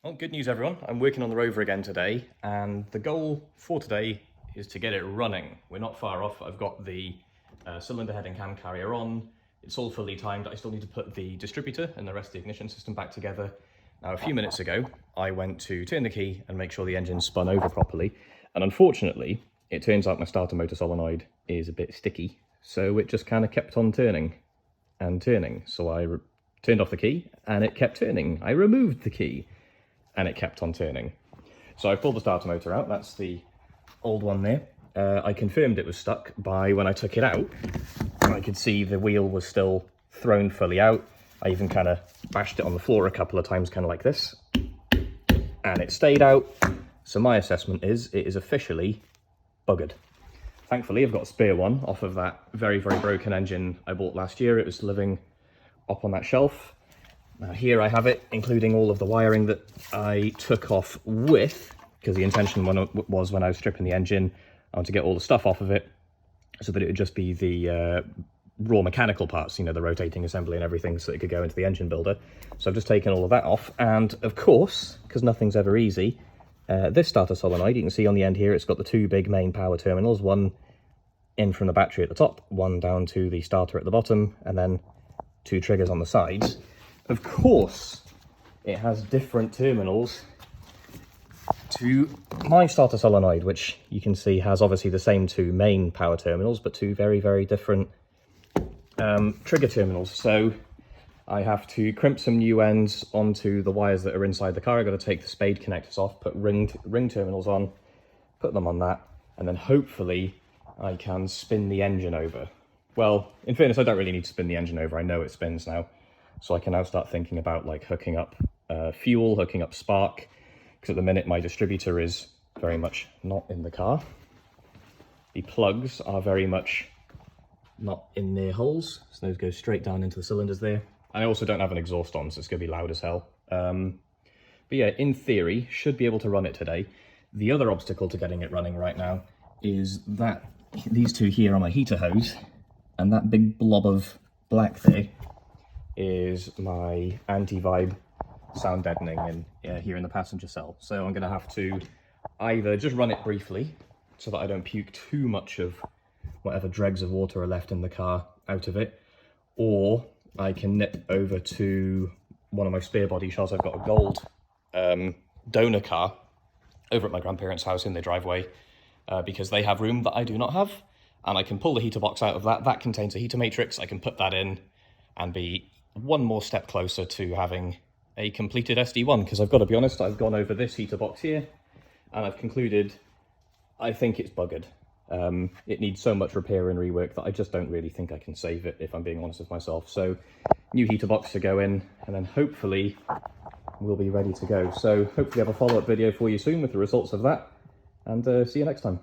Well, good news everyone. I'm working on the Rover again today, and the goal for today is to get it running. We're not far off. I've got the cylinder head and cam carrier on. It's all fully timed. I still need to put the distributor and the rest of the ignition system back together. Now, a few minutes ago, I went to turn the key and make sure the engine spun over properly. And unfortunately, it turns out my starter motor solenoid is a bit sticky. So it just kind of kept on turning and turning. So I turned off the key and it kept turning. I removed the key and it kept on turning. So I pulled the starter motor out. That's the old one there. I confirmed it was stuck by when I took it out. I could see the wheel was still thrown fully out. I even kind of bashed it on the floor a couple of times, kind of like this, and it stayed out. So my assessment is it is officially buggered. Thankfully, I've got a spare one off of that very, very broken engine I bought last year. It was living up on that shelf. Now here I have it, including all of the wiring that I took off with, because the intention was when I was stripping the engine, I want to get all the stuff off of it so that it would just be the raw mechanical parts, you know, the rotating assembly and everything, so it could go into the engine builder. So I've just taken all of that off, and of course, because nothing's ever easy, this starter solenoid, you can see on the end here, it's got the two big main power terminals, one in from the battery at the top, one down to the starter at the bottom, and then two triggers on the sides. Of course, it has different terminals to my starter solenoid, which you can see has obviously the same two main power terminals, but two very, very different trigger terminals. So I have to crimp some new ends onto the wires that are inside the car. I've got to take the spade connectors off, put ring terminals on, put them on that, and then hopefully I can spin the engine over. Well, in fairness, I don't really need to spin the engine over. I know it spins now. So I can now start thinking about like hooking up fuel, hooking up spark, because at the minute my distributor is very much not in the car. The plugs are very much not in their holes, so those go straight down into the cylinders there. And I also don't have an exhaust on, so it's going to be loud as hell. But yeah, in theory, should be able to run it today. The other obstacle to getting it running right now is that these two here are my heater hose, and that big blob of black there is my anti-vibe sound deadening in here in the passenger cell. So I'm going to have to either just run it briefly so that I don't puke too much of whatever dregs of water are left in the car out of it, or I can nip over to one of my spare body shells. I've got a gold donor car over at my grandparents' house in their driveway because they have room that I do not have, and I can pull the heater box out of that. That contains a heater matrix. I can put that in and be one more step closer to having a completed SD1, because I've got to be honest, I've gone over this heater box here and I've concluded I think it's buggered. It needs so much repair and rework that I just don't really think I can save it, if I'm being honest with myself. So new heater box to go in, and then hopefully we'll be ready to go. So hopefully I have a follow-up video for you soon with the results of that, and see you next time.